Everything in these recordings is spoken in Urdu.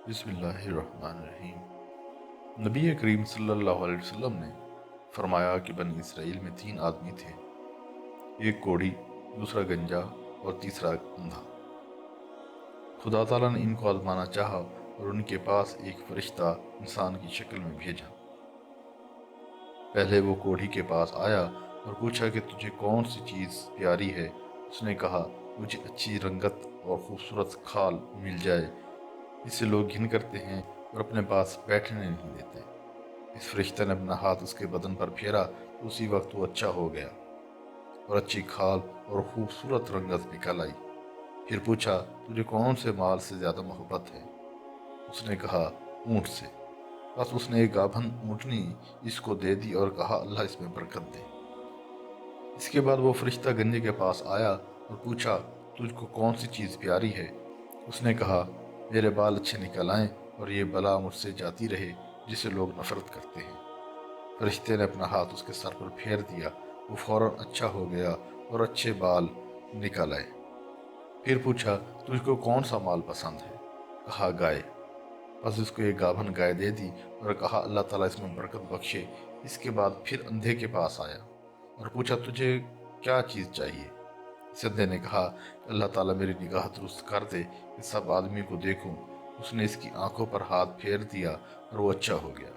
بسم اللہ الرحمن الرحیم۔ نبی کریم صلی اللہ علیہ وسلم نے فرمایا کہ بنی اسرائیل میں 3 آدمی تھے، ایک کوڑی، دوسرا گنجا اور تیسرا اندھا۔ خدا تعالیٰ نے ان کو آزمانا چاہا اور ان کے پاس ایک فرشتہ انسان کی شکل میں بھیجا۔ پہلے وہ کوڑھی کے پاس آیا اور پوچھا کہ تجھے کون سی چیز پیاری ہے۔ اس نے کہا، مجھے اچھی رنگت اور خوبصورت کھال مل جائے، اسے لوگ گھن کرتے ہیں اور اپنے پاس بیٹھنے نہیں دیتے۔ اس فرشتے نے اپنا ہاتھ اس کے بدن پر پھیرا تو اسی وقت وہ اچھا ہو گیا اور اچھی کھال اور خوبصورت رنگت نکل آئی۔ پھر پوچھا، تجھے کون سے مال سے زیادہ محبت ہے؟ اس نے کہا، اونٹ سے۔ بس اس نے ایک گابھن اونٹنی اس کو دے دی اور کہا، اللہ اس میں برکت دے۔ اس کے بعد وہ فرشتہ گنجے کے پاس آیا اور پوچھا، تجھ کو کون سی چیز پیاری ہے؟ اس نے کہا، میرے بال اچھے نکل آئیں اور یہ بلا مجھ سے جاتی رہے جسے لوگ نفرت کرتے ہیں۔ فرشتے نے اپنا ہاتھ اس کے سر پر پھیر دیا، وہ فوراً اچھا ہو گیا اور اچھے بال نکل آئے۔ پھر پوچھا، تجھ کو کون سا مال پسند ہے؟ کہا، گائے۔ بس اس کو ایک گابھن گائے دے دی اور کہا، اللہ تعالیٰ اس میں برکت بخشے۔ اس کے بعد پھر اندھے کے پاس آیا اور پوچھا، تجھے کیا چیز چاہیے؟ اس اندھے نے کہا، اللہ تعالیٰ میری نگاہ درست کر دے کہ سب آدمی کو دیکھوں۔ اس نے اس کی آنکھوں پر ہاتھ پھیر دیا اور وہ اچھا ہو گیا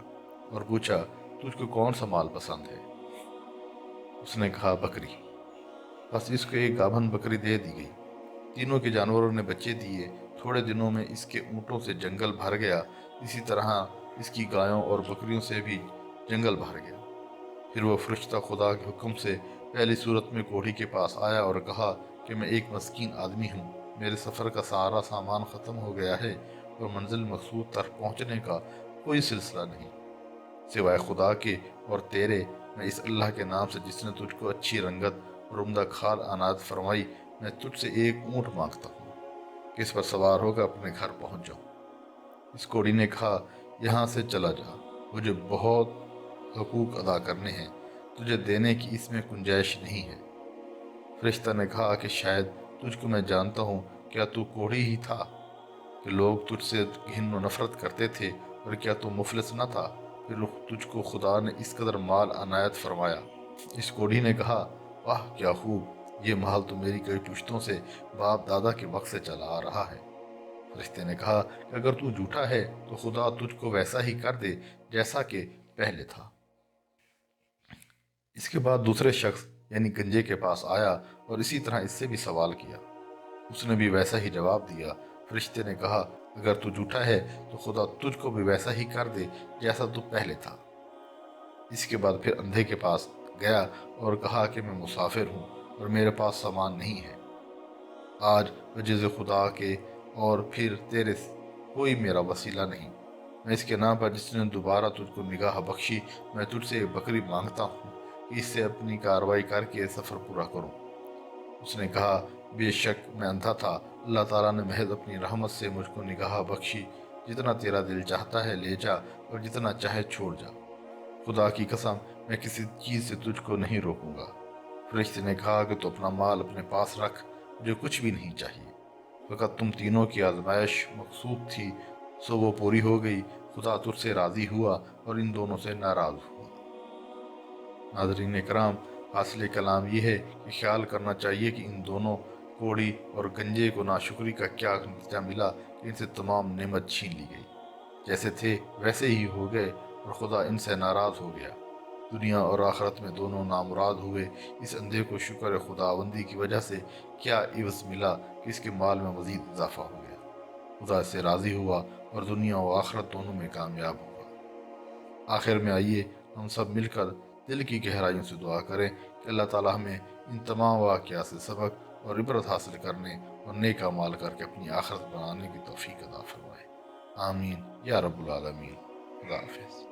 اور پوچھا، تجھ کو کون سا مال پسند ہے؟ اس نے کہا، بکری۔ بس اس کو ایک گابھن بکری دے دی گئی۔ تینوں کے جانوروں نے بچے دیے۔ تھوڑے دنوں میں اس کے اونٹوں سے جنگل بھر گیا، اسی طرح اس کی گایوں اور بکریوں سے بھی جنگل بھر گیا۔ پھر وہ فرشتہ خدا کے حکم سے پہلی صورت میں کوڑھی کے پاس آیا اور کہا کہ میں ایک مسکین آدمی ہوں، میرے سفر کا سارا سامان ختم ہو گیا ہے اور منزل مقصود تک پہنچنے کا کوئی سلسلہ نہیں سوائے خدا کے اور تیرے۔ میں اس اللہ کے نام سے جس نے تجھ کو اچھی رنگت اور عمدہ کھال عنایت فرمائی، میں تجھ سے ایک اونٹ مانگتا ہوں کہ اس پر سوار ہو کر اپنے گھر پہنچ جاؤں۔ اس کوڑی نے کہا، یہاں سے چلا جا، مجھے بہت حقوق ادا کرنے ہیں، تجھے دینے کی اس میں گنجائش نہیں ہے۔ فرشتہ نے کہا کہ شاید تجھ کو میں جانتا ہوں، کیا تو کوڑھی ہی تھا کہ لوگ تجھ سے گھن و نفرت کرتے تھے، اور کیا تو مفلس نہ تھا پھر تجھ کو خدا نے اس قدر مال عنایت فرمایا؟ اس کوڑھی نے کہا، واہ کیا خوب، یہ مال تو میری کئی پشتوں سے باپ دادا کے وقت سے چلا آ رہا ہے۔ فرشتے نے کہا کہ اگر تو جھوٹا ہے تو خدا تجھ کو ویسا ہی کر دے جیسا کہ پہلے تھا۔ اس کے بعد دوسرے شخص یعنی گنجے کے پاس آیا اور اسی طرح اس سے بھی سوال کیا۔ اس نے بھی ویسا ہی جواب دیا۔ فرشتے نے کہا، اگر تو جھوٹا ہے تو خدا تجھ کو بھی ویسا ہی کر دے جیسا تو پہلے تھا۔ اس کے بعد پھر اندھے کے پاس گیا اور کہا کہ میں مسافر ہوں اور میرے پاس سامان نہیں ہے۔ آج بجز خدا کے اور پھر تیرے کوئی میرا وسیلہ نہیں۔ میں اس کے نام پر جس نے دوبارہ تجھ کو نگاہ بخشی، میں تجھ سے ایک بکری مانگتا ہوں کہ اس سے اپنی کاروائی کر کے سفر پورا کروں۔ اس نے کہا، بے شک میں اندھا تھا، اللہ تعالیٰ نے محض اپنی رحمت سے مجھ کو نگاہ بخشی۔ جتنا تیرا دل چاہتا ہے لے جا اور جتنا چاہے چھوڑ جا، خدا کی قسم میں کسی چیز سے تجھ کو نہیں روکوں گا۔ فرشتے نے کہا کہ تو اپنا مال اپنے پاس رکھ، مجھے کچھ بھی نہیں چاہیے، فقط تم تینوں کی آزمائش مقصود تھی سو وہ پوری ہو گئی۔ خدا تجھ سے راضی ہوا اور ان دونوں سے ناراض ہوا۔ ناظرین کرام، حاصل کلام یہ ہے کہ خیال کرنا چاہیے کہ ان دونوں کوڑی اور گنجے کو ناشکری کا کیا نتیجہ ملا کہ ان سے تمام نعمت چھین لی گئی، جیسے تھے ویسے ہی ہو گئے اور خدا ان سے ناراض ہو گیا۔ دنیا اور آخرت میں دونوں نامراد ہوئے۔ اس اندھے کو شکر خداوندی کی وجہ سے کیا عوض ملا کہ اس کے مال میں مزید اضافہ ہو گیا۔ خدا اس سے راضی ہوا اور دنیا و آخرت دونوں میں کامیاب ہوا۔ آخر میں آئیے ہم سب مل کر دل کی گہرائیوں سے دعا کریں کہ اللہ تعالیٰ ہمیں ان تمام واقعات سے سبق اور عبرت حاصل کرنے اور نیک اعمال کر کے اپنی آخرت بنانے کی توفیق عطا فرمائے۔ آمین یا رب العالمین۔ خدا حافظ۔